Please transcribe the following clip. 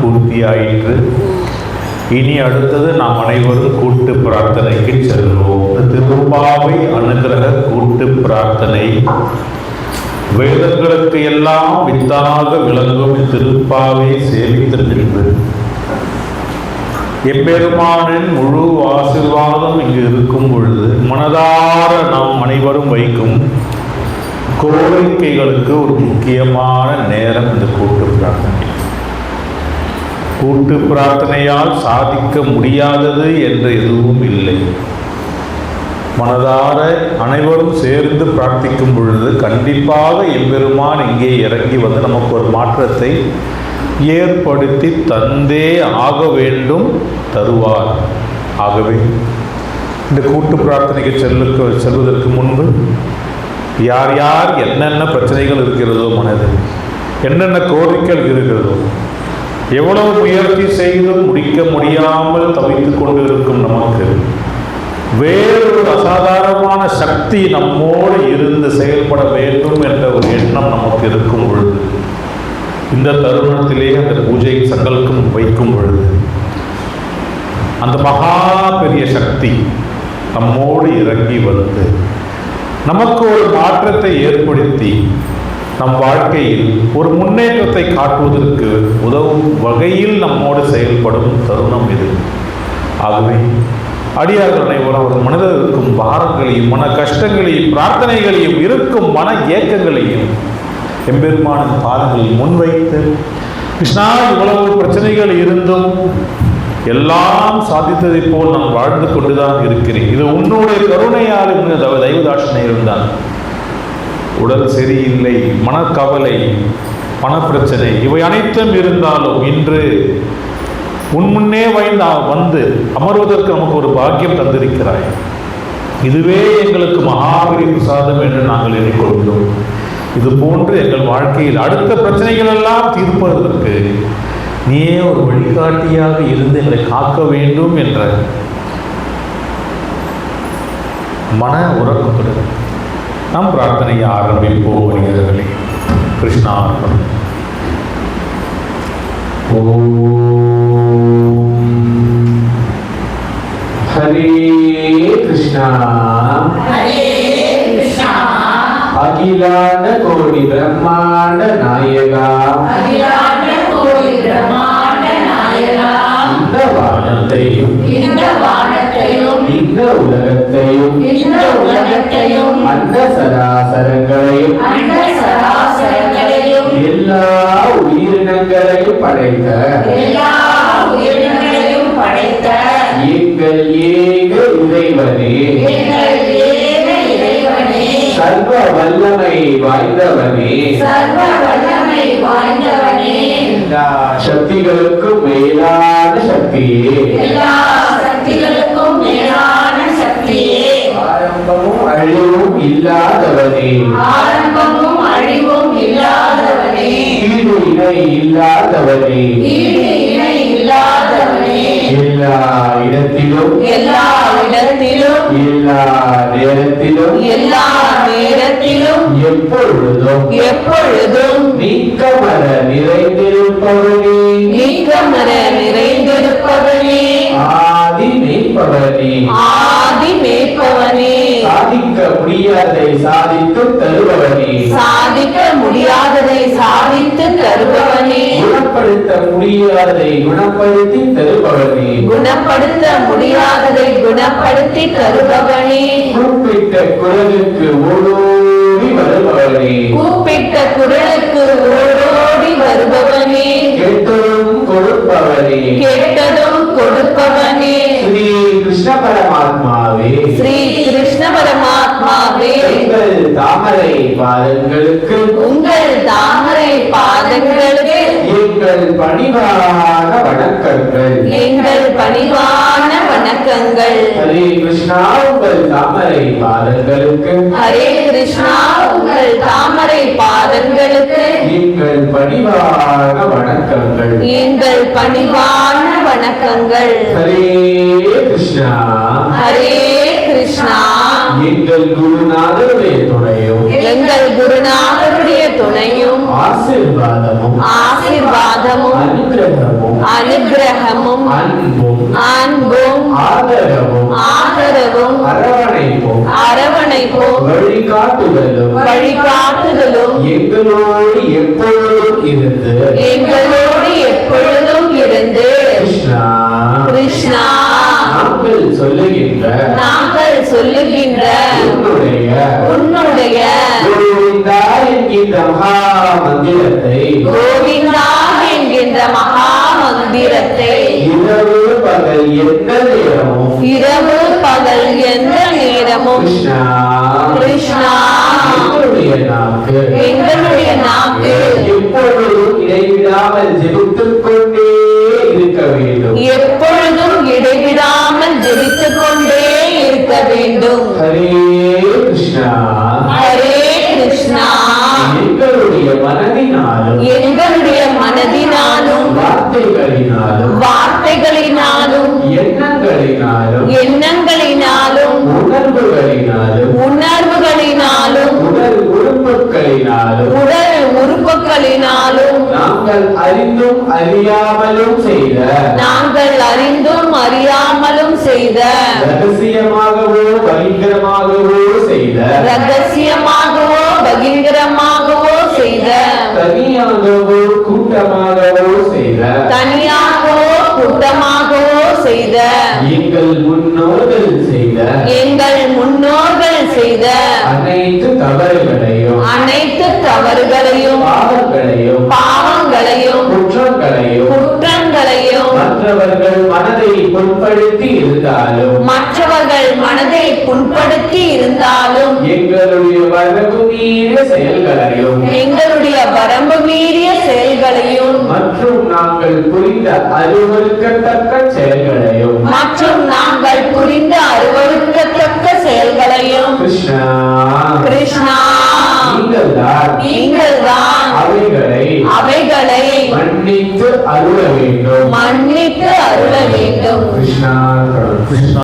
பூர்த்தியாயிற்று. இனி அடுத்தது நாம் அனைவரும் கூட்டு பிரார்த்தனைக்கு செல்வோம். திருப்பாவை அனுகிரக கூட்டு பிரார்த்தனை. வேதங்களுக்கு எல்லாம் வித்தாக விளங்கும் திருப்பாவை சேவித்து நின்று எப்பெருமானின் முழு ஆசீர்வாதம் இங்கு இருக்கும் பொழுது மனதார நாம் அனைவரும் வைக்கும் கோரிக்கைகளுக்கு ஒரு முக்கியமான நேரம் இந்த கூட்டு பிரார்த்தனை. கூட்டு பிரார்த்தனையால் சாதிக்க முடியாதது என்று எதுவும் இல்லை. மனதார அனைவரும் சேர்ந்து பிரார்த்திக்கும் பொழுது கண்டிப்பாக எம்பெருமான் இங்கே இறங்கி வந்து நமக்கு ஒரு மாற்றத்தை ஏற்படுத்தி தந்தே ஆக வேண்டும், தருவார். ஆகவே இந்த கூட்டு பிரார்த்தனைக்கு செல்வதற்கு முன்பு யார் யார் என்னென்ன பிரச்சனைகள் இருக்கிறதோ, மனதில் என்னென்ன கோரிக்கைகள் இருக்கிறதோ, எவ்வளவு முயற்சி செய்தும் முடிக்க முடியாமல் தவித்துக் கொண்டு இருக்கும் நமக்கு வேறொரு அசாதாரணமான சக்தி நம்மோடு இருந்து செயல்பட வேண்டும் என்ற ஒரு எண்ணம் நமக்கு இருக்கும் பொழுது, இந்த தருணத்திலே அந்த பூஜை சங்கல்பம் வைக்கும் பொழுது அந்த மகா பெரிய சக்தி நம்மோடு இறங்கி வந்து நமக்கு ஒரு மாற்றத்தை ஏற்படுத்தி நம் வாழ்க்கையில் ஒரு முன்னேற்றத்தை காட்டுவதற்கு உதவும் வகையில் நம்மோடு செயல்படும் தருணம் இது. ஆகவே அடியார்கள் அனைவரும் அவர் மனதில் இருக்கும் பாரங்களையும் மன கஷ்டங்களையும் பிரார்த்தனைகளையும் இருக்கும் மன ஏக்கங்களையும் எம்பெருமானின் பாதங்களில் முன்வைத்து, கிருஷ்ணா, இவ்வளவு பிரச்சனைகள் இருந்தும் எல்லாம் சாதித்ததை போல் நான் வாழ்ந்து கொண்டுதான் இருக்கிறேன். இது உன்னுடைய கருணையால் தெய்வதாட்சணை இருந்தான். உடல் சரியில்லை, மனக்கவலை, பணப்பிரச்சனை, இவை அனைத்தும் இருந்தாலும் இன்று உன் முன்னே வந்து அமர்வதற்கு நமக்கு ஒரு பாக்கியம் தந்திருக்கிறாய். இதுவே எங்களுக்கு மகாபலி பிரசாதம் என்று நாங்கள் எண்ணிக்கொள்கிறோம். இது போன்று எங்கள் வாழ்க்கையில் அடுத்த பிரச்சனைகள் எல்லாம் தீர்ப்பதற்கு நீயே ஒரு வழிகாட்டியாக இருந்து எங்களை காக்க வேண்டும் என்ற மன உறக்கத்துடன் நாம் பிரார்த்தனையை ஆரம்பிப்போம். வருகிறவர்களே, கிருஷ்ணார்ப்பணம். ஹரே கிருஷ்ணா அகிலாண்ட கோடி பிரம்மாண்ட நாயகா இந்த வானத்தையும் இந்த உலகத்தையும் அந்த சராசரங்களையும் எல்லா உயிரினங்களையும் படைத்த எங்கள் ஏக இறைவனே, சர்வ வல்லமை வாய்ந்தவனே, எல்லா சக்திகளுக்கும் மேலான சக்தியே, ஆரம்பமும் அழிவும் இல்லாதவனே, ஈடு இணை இல்லாதவனே, எல்லா இடத்திலும் எல்லா நேரத்திலும் எப்பொழுதும் நீக்கமர நிறைந்திருப்பவனே, ஆதி மேய்ப்பவனே, சாதிக்க முடியாததை சாதித்து தருபவனே, குணப்படுத்த முடியாததை குணப்படுத்தி தருபவனே, கூப்பிட்ட குரலுக்கு ஓடோடி வருபவனே, கேட்டதும் கொடுப்பவனே, ஸ்ரீ கிருஷ்ண பரமாத்மாவே, உங்கள் தாமரை பாதங்களுக்கு எங்கள் பணிவான வணக்கங்கள். ஹரே கிருஷ்ணா, உங்கள் தாமரை பாதங்களுக்கு எங்கள் பணிவான வணக்கங்கள். ஹரே கிருஷ்ணா, எங்கள் குருநாதருடைய துணையும் ஆசீர்வாதமும் அனுக்கிரகமும் அன்பும் ஆதரவும் அரவணைப்பும் வழிகாட்டுதலும் எங்களோடு எப்பொழுதும் இருந்து கிருஷ்ணா நாங்கள் சொல்லுகின்ற உன்னுடைய கோவிந்தா என்கின்ற மகா மந்திரத்தை இரவு பகல் எந்த நேரமும் கிருஷ்ணா எங்களுடைய நாக்கு எப்பொழுதும் இடைவிடாமல் ஜெபித்துக் கொண்டே இருக்க வேண்டும். ஹரே கிருஷ்ணா எங்களுடைய மனதினாலும் வார்த்தைகளினாலும் எண்ணங்களினாலும் உணர்வுகளினாலும் உடல் உறுப்புகளினாலும் நாங்கள் அறிந்தும் அறியாமலும் செய்த ரகசியமாகவோ பகிரங்கமாகவோ செய்த தனியாகவோ கூட்டமாகவோ செய்த எங்கள் முன்னோர்கள் செய்த அனைத்து தவறுகளையும் பாவங்களையும் குற்றங்களையும் மற்றவர்கள் மனதை புண்படுத்தி இருந்தாலும் எங்களுடைய வரம்பு மீறிய செயல்களையும் மற்றும் நாங்கள் புரிந்த அருவருக்கத்தக்க செயல்களையும் கிருஷ்ணா நீங்கள்தான் அவைகளை மன்னித்து அருள வேண்டும். கிருஷ்ணா.